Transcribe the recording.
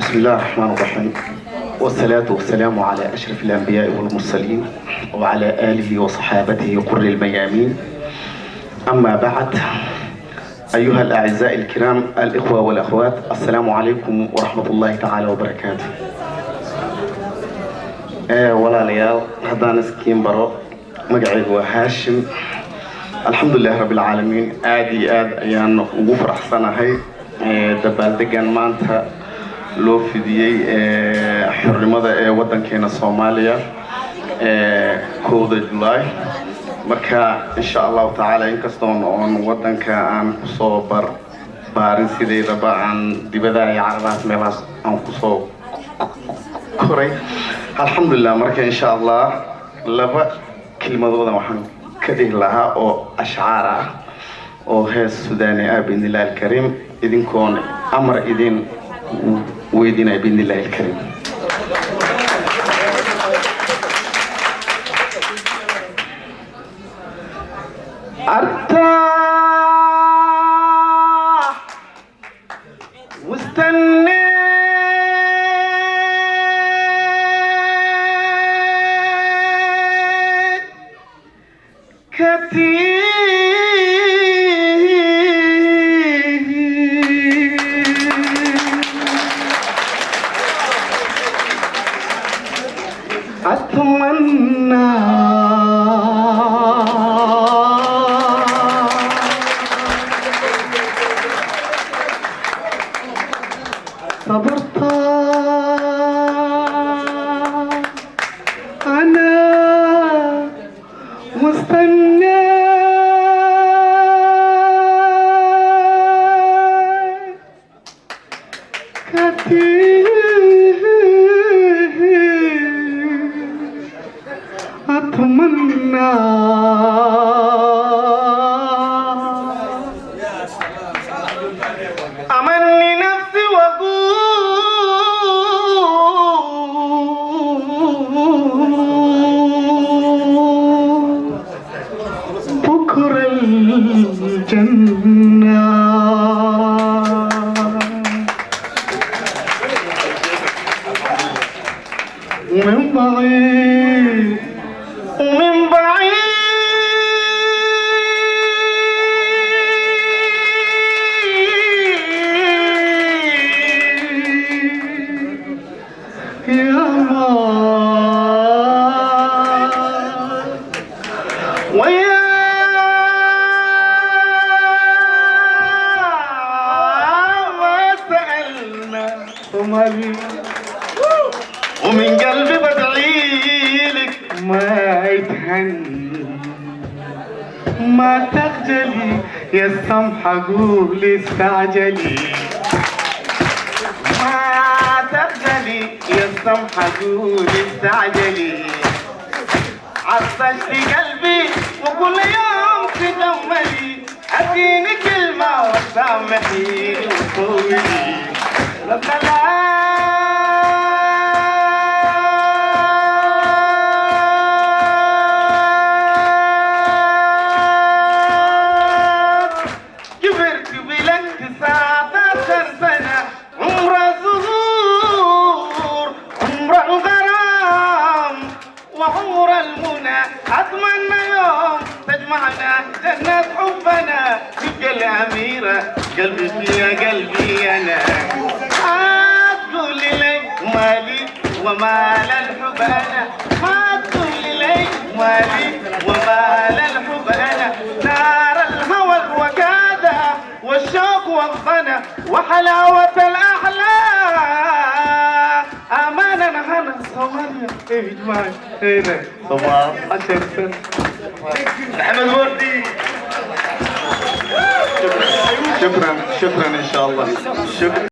بسم الله الرحمن الرحيم، والصلاة والسلام على أشرف الأنبياء والمرسلين وعلى آله وصحابته قر الميامين. أما بعد، أيها الأعزاء الكرام الإخوة والأخوات، السلام عليكم ورحمة الله تعالى وبركاته. ولا ليال هذا نسكين برو مقعد وهاشم. الحمد لله رب العالمين. آدي أيان وفرح سنة هاي دبال دقان مانتا loo fidiyey xornimada ee wadankeena Soomaaliya 1 July. marka insha Allah ta'ala inkastoo aan wadanka aan ku soo barbaarin sideedaba aan dibadda ay carabas meelaas aan ku soo koray. alxamdulillah marka insha Allah laba kelmadooda waxaan ka dhigi lahaa oo ashcaar ah oo hees Suudaani ah biidhnillah al-Karim idinkoon amar idin ويدنا بإذن الله الكريم. أرتاح واستنى كتير أتمنى صبرت أنا واستنى كثير أتمنى أمني نفسي وأقول بكرة الجنة من بعيد ومن بعيد يا الله ويا ما سألنا صمالي ومن قلبي بدعيلك ما يتهني ما تخجلي يا السمحة قولي استعجلي ما تخجلي يا السمحة قولي استعجلي عطشت قلبي وكل يوم تجملي اديني كلمة وسامحيني وقولي لما لا أتمنى يوم تجمعنا جنة حبنا تبقى الأميرة قلبي فيها قلبي أنا. تقولي لي مالي ومال الحب أنا، ما تقولي لي مالي ومال الحب أنا. نار الهوى الوكادة والشوق والظنا وحلاوة الأحلام أمانا هنا صوماليا. إيه جماعة هنا 17 سنة محمد وردي. شكرا إن شاء الله. شكرا.